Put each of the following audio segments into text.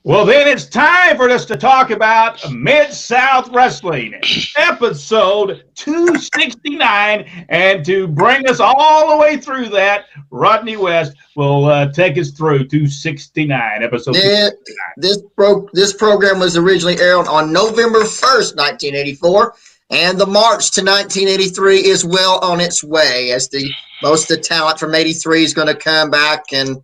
Well, then it's time for us to talk about Mid-South Wrestling, episode 269. And to bring us all the way through that, Rodney West will take us through 269, episode 269. This program was originally aired on November 1st, 1984, and the march to 1983 is well on its way, as most of the talent from 83 is going to come back, and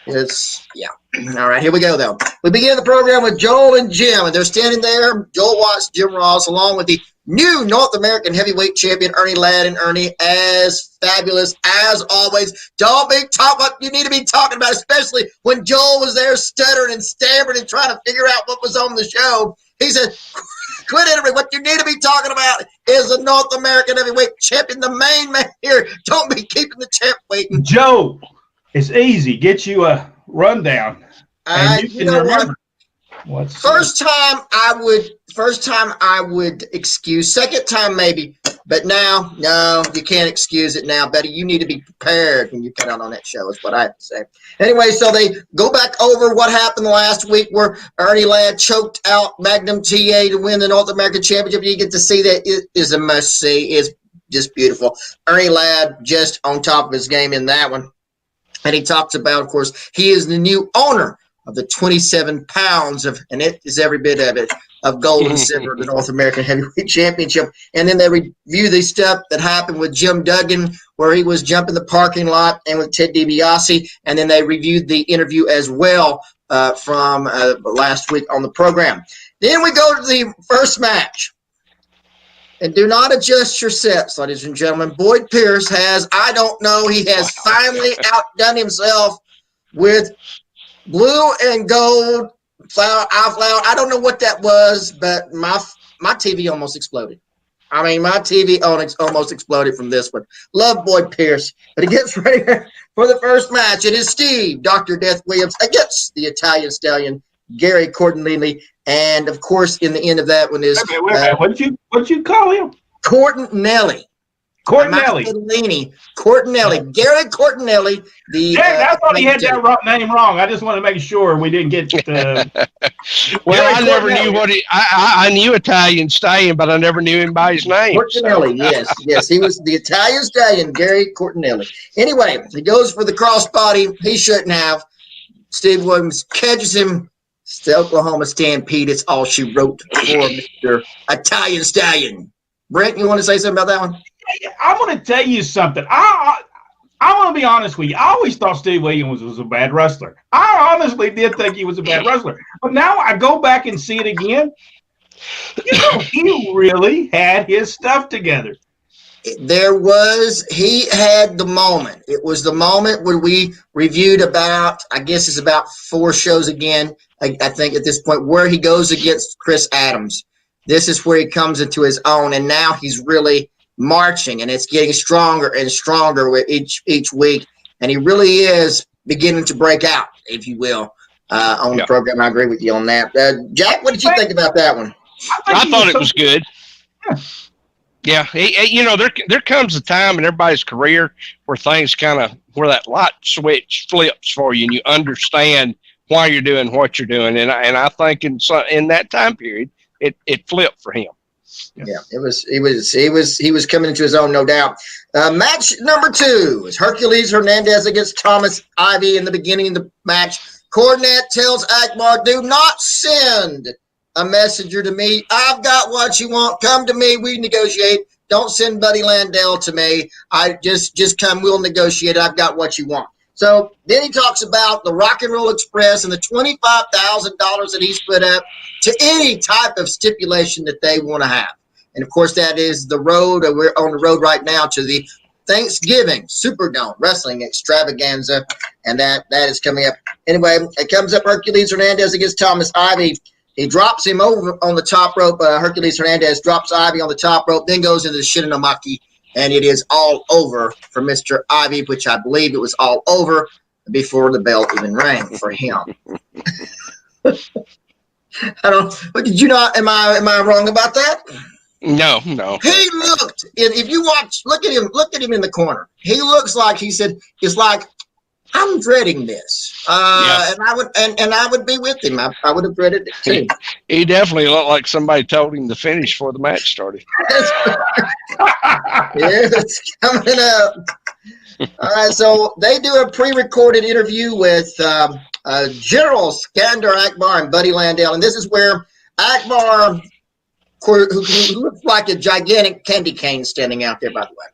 all right, here we go, though. We begin the program with Joel and Jim, and they're standing there. Joel Watts, Jim Ross, along with the new North American heavyweight champion, Ernie Ladd, and Ernie, as fabulous as always. Don't be talking what you need to be talking about, especially when Joel was there stuttering and stammering and trying to figure out what was on the show. He said, quit it, what you need to be talking about is the North American heavyweight champion, the main man here. Don't be keeping the champ waiting. Joe, it's easy. Get you a rundown. And you can remember. First time I would excuse. Second time maybe, but now no, you can't excuse it now, Betty. You need to be prepared when you cut out on that show. Is what I have to say. Anyway, so they go back over what happened last week, where Ernie Ladd choked out Magnum TA to win the North American Championship. You get to see that. It is a must see. It's just beautiful. Ernie Ladd just on top of his game in that one. And he talks about, of course, he is the new owner of the 27 pounds of, and it is every bit of it, of gold and silver, the North American Heavyweight Championship. And then they review the stuff that happened with Jim Duggan, where he was jumping the parking lot, and with Ted DiBiase. And then they reviewed the interview as well from last week on the program. Then we go to the first match. And do not adjust your sets, ladies and gentlemen. Boyd Pierce has, I don't know, he has finally outdone himself with blue and gold flower. I don't know what that was, but my TV almost exploded. I mean, my TV almost exploded from this one. Love Boyd Pierce. But he gets ready for the first match. It is Steve, Dr. Death Williams, against the Italian Stallion, Gary Cortinelli. And, of course, in the end of that one is... Wait a minute. What'd you call him? Cortinelli. Cortinelli. Gary Cortinelli. I thought he had that name wrong. I just want to make sure we didn't get... well, I never knew what he... I knew Italian Stallion, but I never knew him by his name. Cortinelli, yes. He was the Italian Stallion, Gary Cortinelli. Anyway, he goes for the crossbody. He shouldn't have. Steve Williams catches him. It's the Oklahoma Stampede. It's all she wrote for Mr. Italian Stallion. Brent, you want to say something about that one? I want to tell you something. I want to be honest with you. I always thought Steve Williams was a bad wrestler. I honestly did think he was a bad wrestler. But now I go back and see it again. He really had his stuff together. He had the moment. It was the moment when we reviewed about, I guess it's about 4 shows again, I think at this point, where he goes against Chris Adams. This is where he comes into his own, and now he's really marching, and it's getting stronger and stronger with each week, and he really is beginning to break out, if you will, on the program. I agree with you on that. Jack, what did you think about that one? I thought it was good. Yeah, there comes a time in everybody's career where things where that light switch flips for you, and you understand why you're doing what you're doing, and I think in that time period, it flipped for him. Yeah, he was coming into his own, no doubt. Match number 2 is Hercules Hernandez against Thomas Ivy. In the beginning of the match, Cornette tells Akbar, "Do not send a messenger to me. I've got what you want. Come to me. We negotiate. Don't send Buddy Landell to me. I just come. We'll negotiate. I've got what you want." So then he talks about the Rock and Roll Express and the $25,000 that he's put up to any type of stipulation that they want to have. And, of course, that is the road. We're on the road right now to the Thanksgiving Superdome Wrestling Extravaganza, and that is coming up. Anyway, it comes up Hercules Hernandez against Thomas Ivy. He drops him over on the top rope. Hercules Hernandez drops Ivy on the top rope, then goes into the Shinnomaki. And it is all over for Mr. Ivy, which I believe it was all over before the bell even rang for him. Did you not? Am I wrong about that? No. He looked. If you look at him in the corner. He looks like he said. It's like I'm dreading this. And I would be with him. I would have dreaded it too. He definitely looked like somebody told him to finish before the match started. It's coming up. All right, so they do a pre-recorded interview with General Skandar Akbar and Buddy Landell, and this is where Akbar, who looks like a gigantic candy cane standing out there, by the way,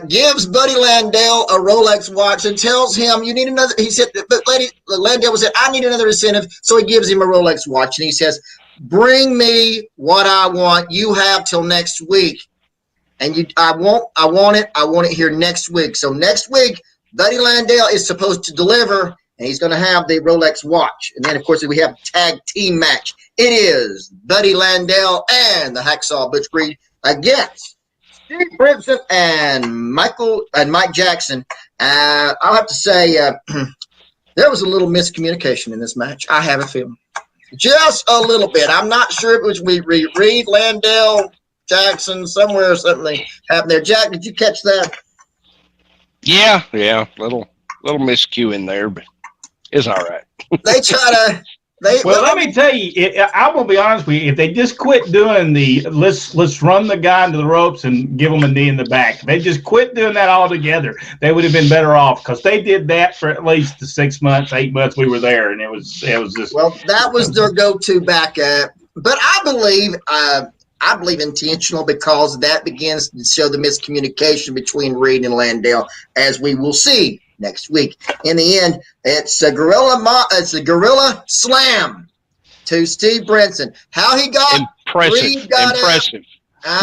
gives Buddy Landell a Rolex watch and tells him, "You need another." He said, "But Landell said, I need another incentive," so he gives him a Rolex watch, and he says, "Bring me what I want. You have till next week." And I want it here next week. So next week, Buddy Landell is supposed to deliver, and he's going to have the Rolex watch. And then, of course, we have a tag team match. It is Buddy Landell and the Hacksaw Butch Reed against Steve Brinson and Mike Jackson. I'll have to say there was a little miscommunication in this match. I have a feeling, just a little bit. I'm not sure if it was Reed, Landell, Jackson, somewhere something happened there. Jack, did you catch that? Yeah, little miscue in there, but it's all right. They try to. Well, let me tell you, I'm gonna be honest with you. If they just quit doing the let's run the guy into the ropes and give him a knee in the back, if they just quit doing that altogether, they would have been better off, because they did that for at least the 6 months, 8 months we were there, and it was just. Well, that was their go-to backup, but I believe intentional, because that begins to show the miscommunication between Reed and Landell, as we will see next week. In the end, it's a gorilla slam to Steve Brinson. How he got impressive.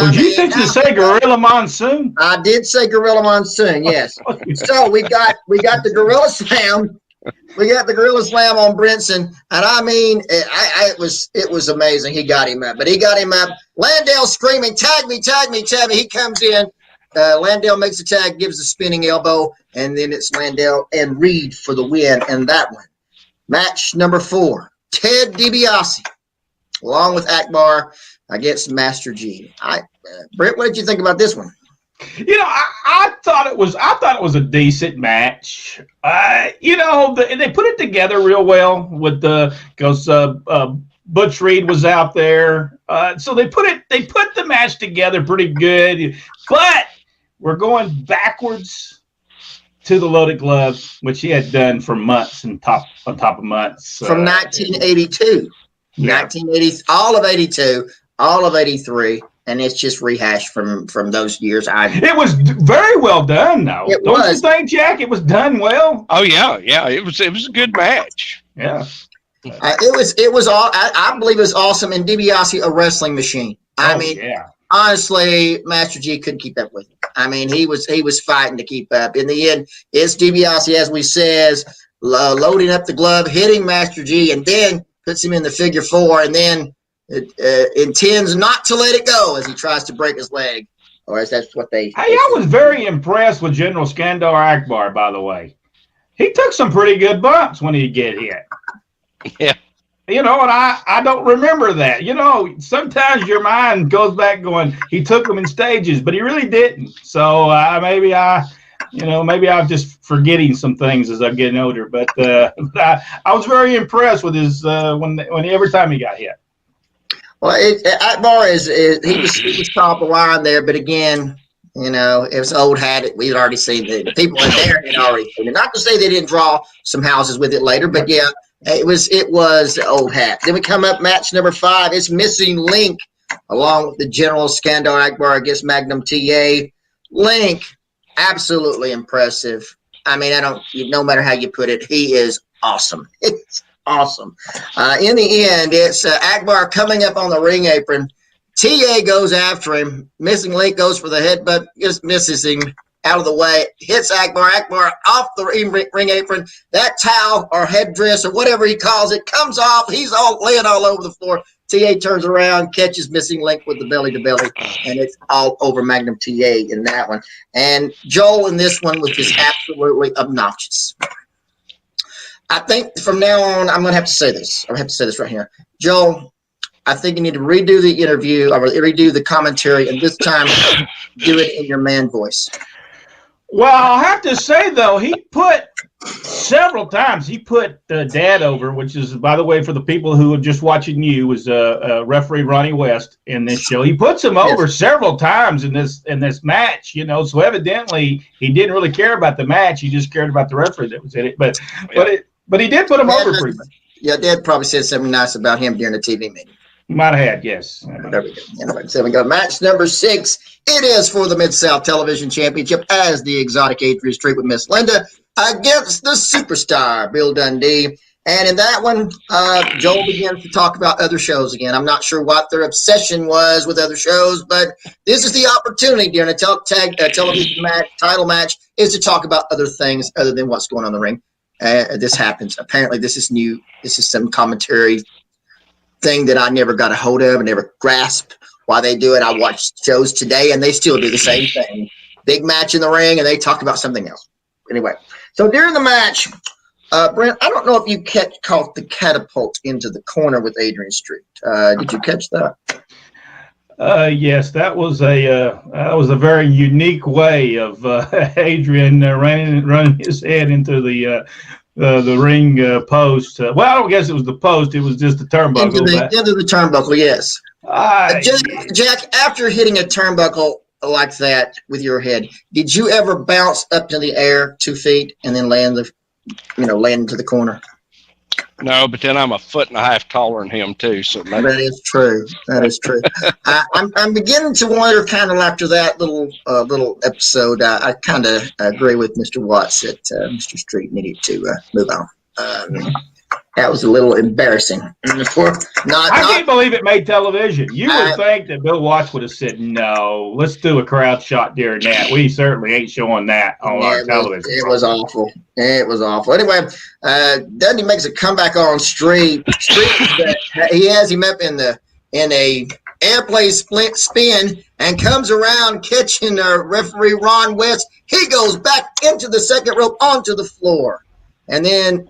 Would you think to say Gorilla Monsoon? I did say Gorilla Monsoon, yes. So we got the gorilla slam. We got the gorilla slam on Brinson, and I mean, it was amazing. He got him up, but he got him up. Landell screaming, "Tag me, tag me, tag me!" He comes in. Landell makes the tag, gives the spinning elbow, and then it's Landell and Reed for the win in that one. Match number 4: Ted DiBiase, along with Akbar, against Master G. Brent, what did you think about this one? You know, I thought it was a decent match. You know, they put it together real well with because Butch Reed was out there, so they put the match together pretty good. But we're going backwards to the Loaded Glove, which he had done for months and on top of months from 1982, 1980, all of 82, all of 83. And it's just rehashed from those years. It was very well done, though. Don't you think, Jack? It was done well. Oh yeah. It was a good match. Yeah. It was all. I believe it was awesome. And DiBiase, a wrestling machine. I mean, honestly, Master G couldn't keep up with him. I mean, he was fighting to keep up. In the end, it's DiBiase, as we says, loading up the glove, hitting Master G, and then puts him in the figure 4, and then intends not to let it go as he tries to break his leg, or as that's what they. Hey, I was very impressed with General Skandar Akbar, by the way. He took some pretty good bumps when he'd get hit. Yeah. You know, and I don't remember that. You know, sometimes your mind goes back going, he took them in stages, but he really didn't. So maybe I'm just forgetting some things as I'm getting older. But I was very impressed with his every time he got hit. Well, Akbar he was top of the line there, but again, you know, it was old hat. We'd already seen the people in there had already seen it. Not to say they didn't draw some houses with it later, but yeah, it was old hat. Then we come up match number 5. It's Missing Link, along with the General Skandar Akbar against Magnum TA. Link, absolutely impressive. I mean, no matter how you put it, he is awesome. It's awesome. In the end, it's Akbar coming up on the ring apron. TA goes after him. Missing Link goes for the headbutt, just misses him out of the way. Hits Akbar. Akbar off the ring apron. That towel or headdress or whatever he calls it comes off. He's laying all over the floor. TA turns around, catches Missing Link with the belly to belly, and it's all over Magnum TA in that one. And Joel in this one was just absolutely obnoxious. I think from now on, I'm going to have to say this. I'm going to have to say this right here. Joel, I think you need to redo the interview or redo the commentary, and this time do it in your man voice. Well, I'll have to say, though, he put several times he put Dad over, which is, by the way, for the people who are just watching you, was referee Ronnie West in this show. He puts him over several times in this match, you know. So evidently he didn't really care about the match. He just cared about the referee that was in it. But he did put him over pretty much. Yeah, Dad probably said something nice about him during the TV meeting. Might have had, yes. There we go. Anyway, so we got match number 6. It is for the Mid-South Television Championship as the exotic Adrian Street with Miss Linda against the superstar Bill Dundee. And in that one, Joel begins to talk about other shows again. I'm not sure what their obsession was with other shows, but this is the opportunity during a television match, title match, is to talk about other things other than what's going on in the ring. This happens. Apparently, this is new. This is some commentary thing that I never got a hold of and never grasped why they do it. I watched shows today, and they still do the same thing. Big match in the ring, and they talk about something else. Anyway, so during the match, Brent, I don't know if you caught the catapult into the corner with Adrian Street. Did you catch that? Yes, that was a very unique way of Adrian running his head into the ring post. Well, I don't guess it was the post. It was just the turnbuckle. Into the turnbuckle, yes. Jack, after hitting a turnbuckle like that with your head, did you ever bounce up in the air 2 feet and then land into the corner? No, but then I'm a 1.5 feet taller than him too. So that is true. That is true. I'm beginning to wonder, kind of after that little episode, I kind of agree with Mr. Watts that Mr. Street needed to move on. That was a little embarrassing. I can't believe it made television. You would think that Bill Watts would have said, no, let's do a crowd shot during that. We certainly ain't showing that on our television. It was awful. It was awful. Anyway, Dundee makes a comeback on Street. He has him up in a airplane spin and comes around catching referee Ron West. He goes back into the second rope onto the floor. And then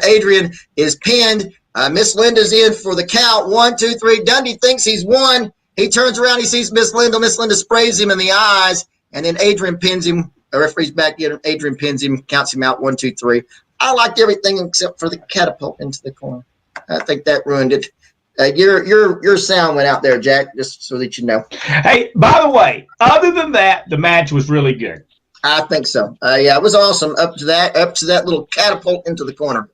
Adrian is pinned. Miss Linda's in for the count. 1, 2, 3. Dundee thinks he's won. He turns around. He sees Miss Linda. Miss Linda sprays him in the eyes. And then Adrian pins him. The referee's back in. Adrian pins him, counts him out. 1, 2, 3. I liked everything except for the catapult into the corner. I think that ruined it. Your sound went out there, Jack, just so that you know. Hey, by the way, other than that, the match was really good. I think so. Yeah, it was awesome up to that little catapult into the corner.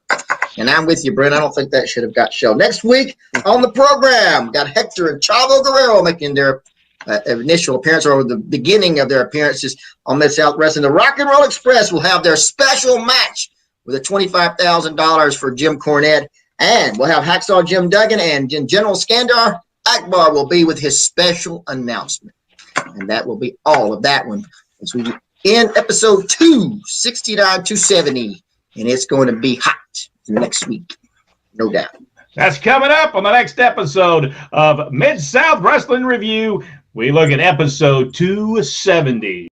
And I'm with you, Brent. I don't think that should have got shown. Next week on the program, got Hector and Chavo Guerrero making their initial appearance, or the beginning of their appearances on Mid-South Wrestling. The Rock and Roll Express will have their special match with a $25,000 for Jim Cornette. And we'll have Hacksaw Jim Duggan and General Skandar Akbar will be with his special announcement. And that will be all of that one. As we in episode 269, 270, and it's going to be hot next week, no doubt. That's coming up on the next episode of Mid-South Wrestling Review. We look at episode 270.